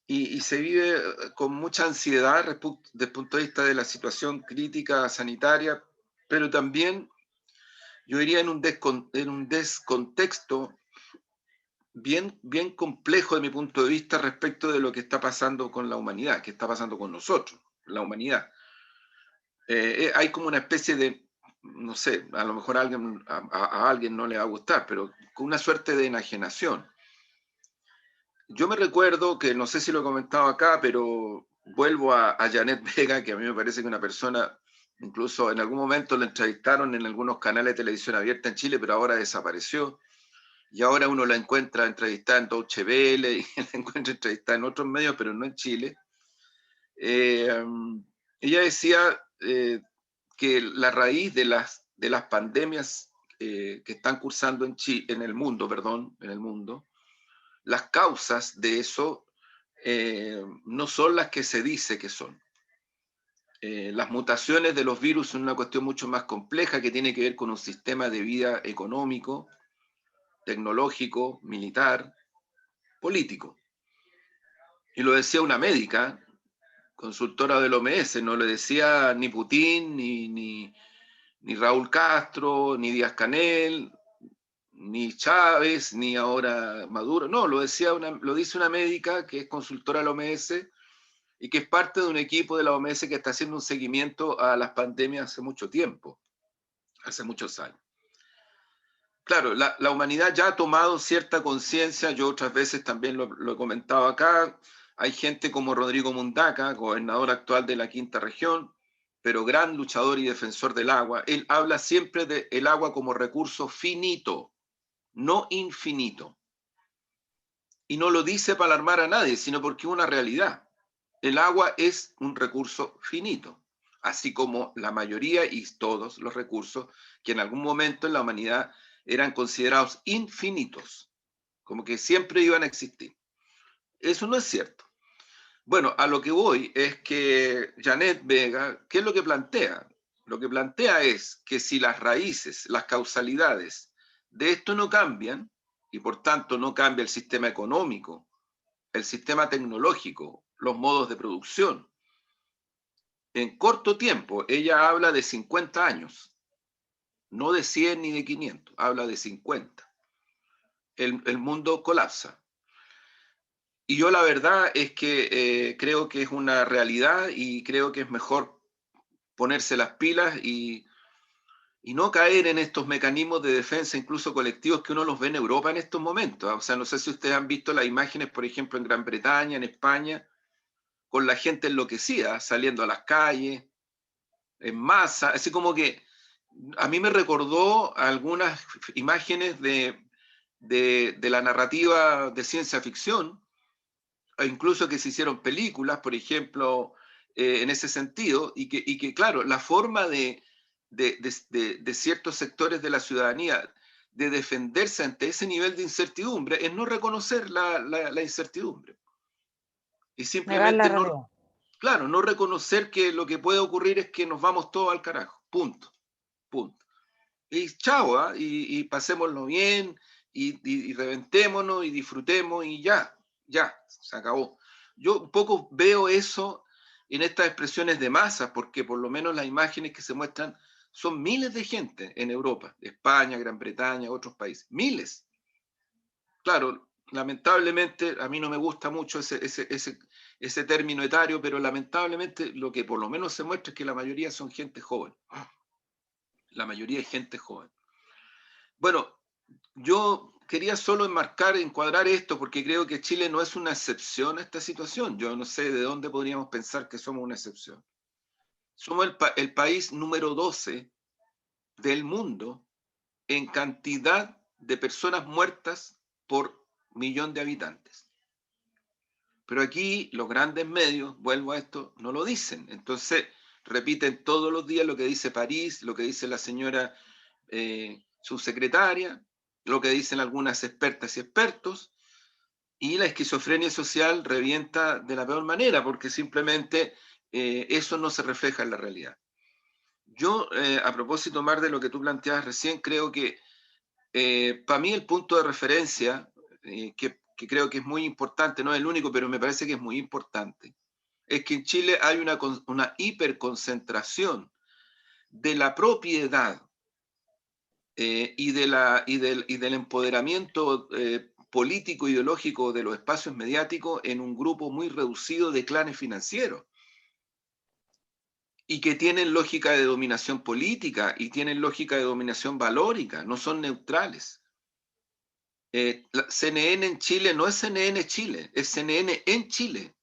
y se vive con mucha ansiedad desde el punto de vista de la situación crítica sanitaria, pero también yo diría en un descontexto bien complejo de mi punto de vista respecto de lo que está pasando con la humanidad, que está pasando con nosotros, la humanidad. Hay como una especie de, no sé, a lo mejor a alguien no le va a gustar, pero con una suerte de enajenación. Yo me recuerdo que, no sé si lo he comentado acá, pero vuelvo a Janet Vega, que a mí me parece que una persona, incluso en algún momento la entrevistaron en algunos canales de televisión abierta en Chile, pero ahora desapareció. Y ahora uno la encuentra entrevistada en Deutsche Welle y la encuentra entrevistada en otros medios, pero no en Chile. Ella decía que la raíz de las pandemias que están cursando en el mundo, las causas de eso no son las que se dice que son. Las mutaciones de los virus son una cuestión mucho más compleja que tiene que ver con un sistema de vida económico, tecnológico, militar, político. Y lo decía una médica, consultora del OMS, no lo decía ni Putin, ni Raúl Castro, ni Díaz-Canel, ni Chávez, ni ahora Maduro. No, lo dice una médica que es consultora del OMS y que es parte de un equipo de la OMS que está haciendo un seguimiento a las pandemias hace mucho tiempo, hace muchos años. Claro, la humanidad ya ha tomado cierta conciencia, yo otras veces también lo he comentado acá. Hay gente como Rodrigo Mundaca, gobernador actual de la Quinta Región, pero gran luchador y defensor del agua. Él habla siempre del agua como recurso finito, no infinito. Y no lo dice para alarmar a nadie, sino porque es una realidad. El agua es un recurso finito, así como la mayoría y todos los recursos que en algún momento en la humanidad eran considerados infinitos, como que siempre iban a existir. Eso no es cierto. Bueno, a lo que voy es que Janet Vega, ¿qué es lo que plantea? Lo que plantea es que si las raíces, las causalidades de esto no cambian, y por tanto no cambia el sistema económico, el sistema tecnológico, los modos de producción, en corto tiempo, ella habla de 50 años, no de 100 ni de 500, habla de 50. El mundo colapsa. Y yo la verdad es que creo que es una realidad y creo que es mejor ponerse las pilas y no caer en estos mecanismos de defensa, incluso colectivos, que uno los ve en Europa en estos momentos. O sea, no sé si ustedes han visto las imágenes, por ejemplo, en Gran Bretaña, en España, con la gente enloquecida, saliendo a las calles, en masa, así como que a mí me recordó algunas imágenes de la narrativa de ciencia ficción, e incluso que se hicieron películas, por ejemplo, en ese sentido, y que claro, la forma de ciertos sectores de la ciudadanía de defenderse ante ese nivel de incertidumbre es no reconocer la incertidumbre. Y Negar la simplemente no, realidad. claro, no reconocer que lo que puede ocurrir es que nos vamos todos al carajo. Punto. Punto. Y chao, ¿eh? Y pasémoslo bien, y reventémonos, y disfrutemos, y ya, se acabó. Yo un poco veo eso en estas expresiones de masa, porque por lo menos las imágenes que se muestran son miles de gente en Europa, España, Gran Bretaña, otros países, miles. Claro, lamentablemente, a mí no me gusta mucho ese término etario, pero lamentablemente lo que por lo menos se muestra es que la mayoría son gente joven. La mayoría es gente joven. Bueno, yo quería solo encuadrar esto, porque creo que Chile no es una excepción a esta situación. Yo no sé de dónde podríamos pensar que somos una excepción. Somos el país número 12 del mundo en cantidad de personas muertas por millón de habitantes. Pero aquí los grandes medios, vuelvo a esto, no lo dicen. Entonces repiten todos los días lo que dice París, lo que dice la señora subsecretaria, lo que dicen algunas expertas y expertos, y la esquizofrenia social revienta de la peor manera, porque simplemente eso no se refleja en la realidad. Yo, a propósito, Mar, de lo que tú planteabas recién, creo que para mí el punto de referencia, que creo que es muy importante, no es el único, pero me parece que es muy importante, es que en Chile hay una hiperconcentración de la propiedad y del empoderamiento político ideológico de los espacios mediáticos en un grupo muy reducido de clanes financieros y que tienen lógica de dominación política y tienen lógica de dominación valórica, no son neutrales. La CNN en Chile no es CNN Chile, es CNN en Chile.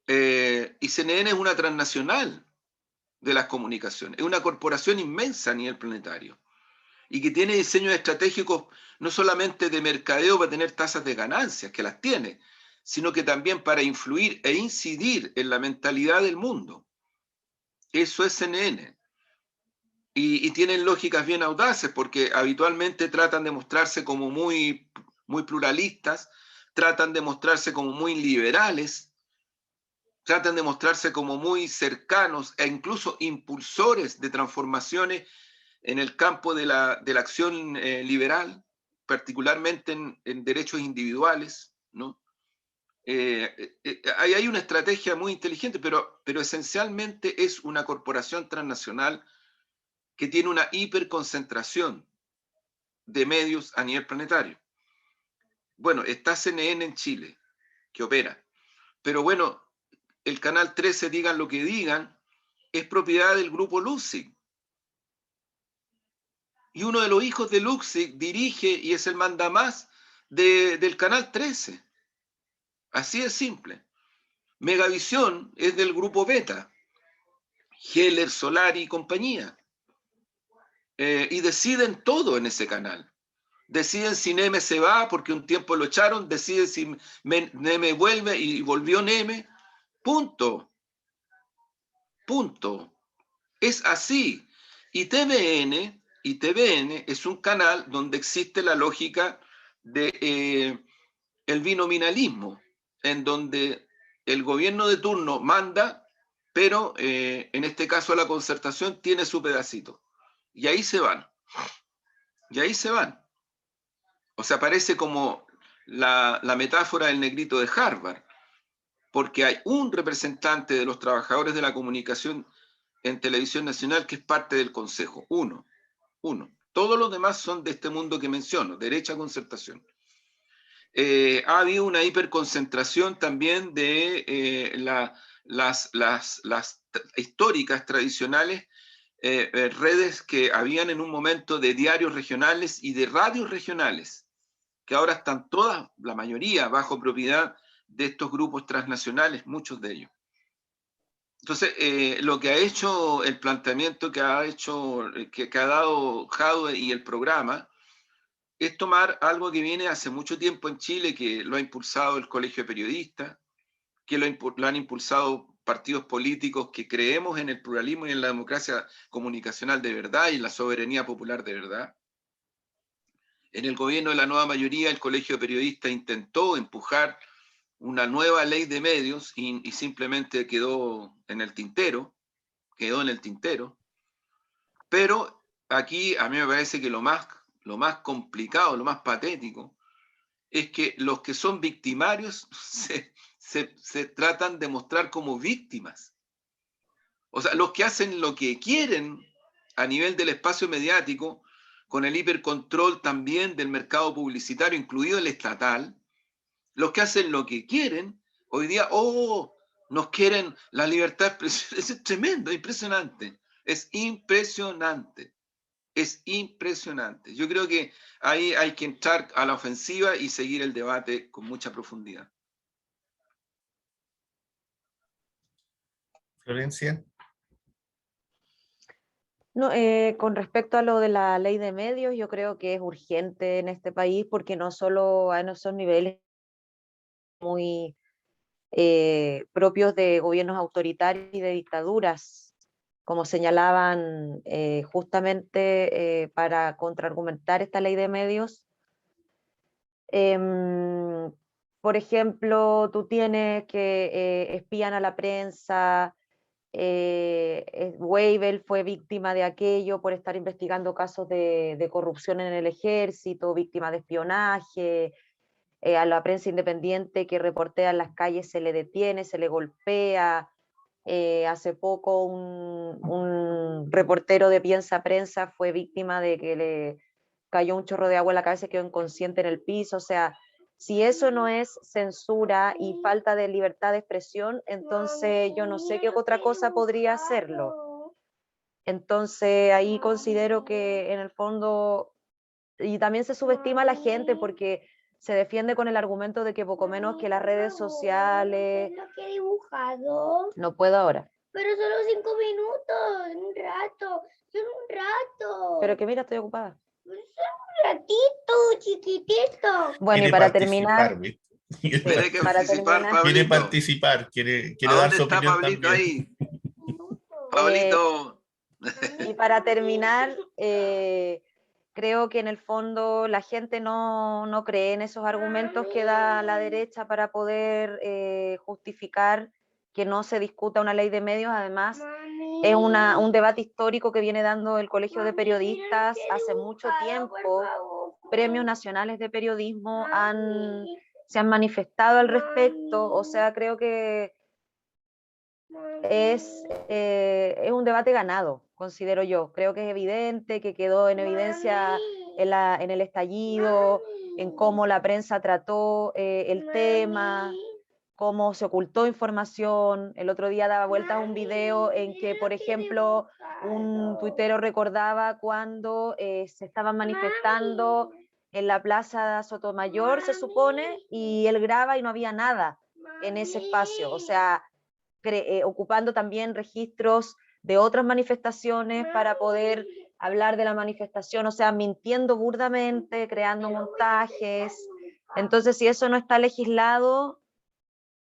Y CNN es una transnacional de las comunicaciones, es una corporación inmensa a nivel planetario y que tiene diseños estratégicos no solamente de mercadeo para tener tasas de ganancias, que las tiene, sino que también para influir e incidir en la mentalidad del mundo. Eso es CNN. Y tienen lógicas bien audaces, porque habitualmente tratan de mostrarse como muy pluralistas, tratan de mostrarse como muy liberales, tratan de mostrarse como muy cercanos e incluso impulsores de transformaciones en el campo de la acción liberal, particularmente en derechos individuales, ¿no? Hay una estrategia muy inteligente, pero esencialmente es una corporación transnacional que tiene una hiperconcentración de medios a nivel planetario. Bueno, está CNN en Chile, que opera, pero bueno, el canal 13, digan lo que digan, es propiedad del grupo Luxig. Y uno de los hijos de Luxig dirige y es el mandamás del canal 13. Así es simple. Megavisión es del grupo Beta, Heller, Solari y compañía. Y deciden todo en ese canal. Deciden si Neme se va porque un tiempo lo echaron, deciden si Neme vuelve y volvió Neme. Punto. Punto. Es así. Y TVN es un canal donde existe la lógica de el binominalismo, en donde el gobierno de turno manda, pero en este caso la concertación tiene su pedacito. Y ahí se van. Y ahí se van. O sea, parece como la metáfora del negrito de Harvard, porque hay un representante de los trabajadores de la comunicación en Televisión Nacional que es parte del Consejo. Uno. Todos los demás son de este mundo que menciono, derecha concertación. ha habido una hiperconcentración también de las históricas, tradicionales redes que habían en un momento de diarios regionales y de radios regionales, que ahora están todas, la mayoría, bajo propiedad de estos grupos transnacionales, muchos de ellos. Entonces, lo que ha hecho el planteamiento que ha dado Jadwe y el programa, es tomar algo que viene hace mucho tiempo en Chile, que lo ha impulsado el Colegio de Periodistas, que lo han impulsado partidos políticos que creemos en el pluralismo y en la democracia comunicacional de verdad y en la soberanía popular de verdad. En el gobierno de la nueva mayoría, el Colegio de Periodistas intentó empujar una nueva ley de medios y simplemente quedó en el tintero, pero aquí a mí me parece que lo más complicado, lo más patético, es que los que son victimarios se tratan de mostrar como víctimas. O sea, los que hacen lo que quieren a nivel del espacio mediático, con el hipercontrol también del mercado publicitario, incluido el estatal, los que hacen lo que quieren, hoy día, nos quieren la libertad de expresión. Es tremendo, impresionante. Es impresionante. Es impresionante. Yo creo que ahí hay que entrar a la ofensiva y seguir el debate con mucha profundidad. Florencia. No, con respecto a lo de la ley de medios, yo creo que es urgente en este país porque no solo en esos niveles muy propios de gobiernos autoritarios y de dictaduras, como señalaban justamente para contraargumentar esta ley de medios. Por ejemplo, tú tienes que espían a la prensa. Weibel fue víctima de aquello por estar investigando casos de corrupción en el ejército, víctima de espionaje. A la prensa independiente que reportea en las calles se le detiene, se le golpea. Hace poco un reportero de Piensa Prensa fue víctima de que le cayó un chorro de agua en la cabeza y quedó inconsciente en el piso. O sea, si eso no es censura y falta de libertad de expresión, entonces yo no sé qué otra cosa podría hacerlo. Entonces ahí considero que en el fondo, y también se subestima a la gente porque se defiende con el argumento de que poco menos que las redes sociales... Lo que he dibujado. No puedo ahora. Pero solo 5 minutos, un rato, solo un rato. Pero que mira, estoy ocupada. Solo un ratito, chiquitito. Bueno, Quiere y para terminar... Quiere que Para participar, terminar- Pablito. Quiere participar, quiere ¿A dar dónde su está opinión Pablito también. ahí? Pablito. Y para terminar, creo que en el fondo la gente no cree en esos argumentos que da la derecha para poder justificar que no se discuta una ley de medios. Además, es un debate histórico que viene dando el Colegio de Periodistas hace mucho tiempo. Premios nacionales de periodismo se han manifestado al respecto. O sea, creo que es un debate ganado, considero yo. Creo que es evidente, que quedó en evidencia en el estallido, en cómo la prensa trató el tema, cómo se ocultó información. El otro día daba vueltas un video en que, por ejemplo, un tuitero recordaba cuando se estaban manifestando en la Plaza Sotomayor, se supone, y él graba y no había nada en ese espacio. O sea, ocupando también registros de otras manifestaciones para poder hablar de la manifestación, o sea, mintiendo burdamente, creando montajes. Entonces, si eso no está legislado,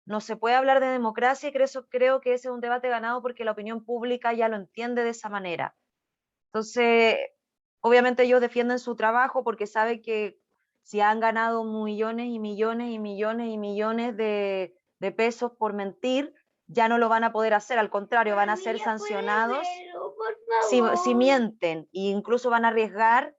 no se puede hablar de democracia, y creo que ese es un debate ganado porque la opinión pública ya lo entiende de esa manera. Entonces, obviamente ellos defienden su trabajo porque saben que si han ganado millones y millones y millones y millones de pesos por mentir, ya no lo van a poder hacer, al contrario, van a ser sancionados si mienten, e incluso van a arriesgar,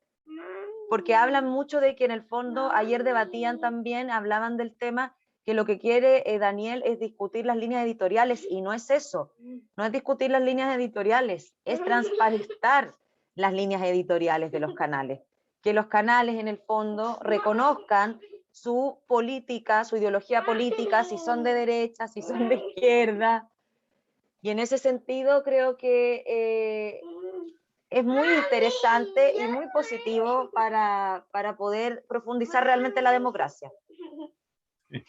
porque hablan mucho de que en el fondo, ayer debatían también, hablaban del tema, que lo que quiere Daniel es discutir las líneas editoriales, y no es eso, no es discutir las líneas editoriales, es transparentar las líneas editoriales de los canales, que los canales en el fondo reconozcan su política, su ideología política, si son de derecha, si son de izquierda. Y en ese sentido creo que es muy interesante y muy positivo para poder profundizar realmente la democracia. Mami,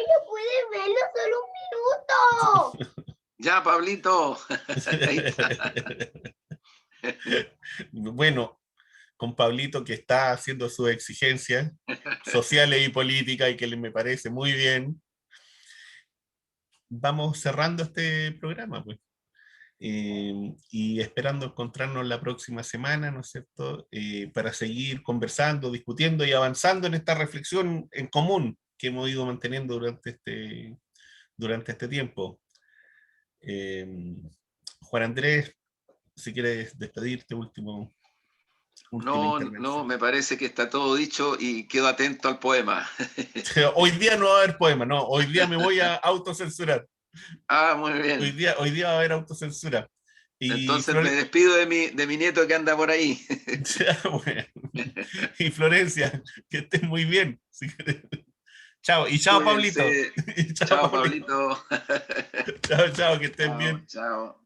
no puedes verlo solo un minuto. Ya, Pablito. Ahí está. Bueno, con Pablito, que está haciendo sus exigencias sociales y políticas y que me parece muy bien, vamos cerrando este programa, pues. Y esperando encontrarnos la próxima semana, ¿no es cierto?, para seguir conversando, discutiendo y avanzando en esta reflexión en común que hemos ido manteniendo durante este tiempo. Juan Andrés, si quieres despedirte, última No, intervención. me parece que está todo dicho y quedo atento al poema. Hoy día no va a haber poema, no, hoy día me voy a autocensurar. Ah, muy Hoy bien. día va a haber autocensura. Y, Entonces me despido de mi nieto que anda por ahí. bueno. Y Florencia, que estés muy bien. Chao, y chao, Pablito. Cuídense. Y chao, Chao, Pablito. Pablito. Chao, chao, que estés Chao, bien. chao.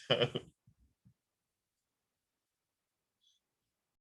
Chao.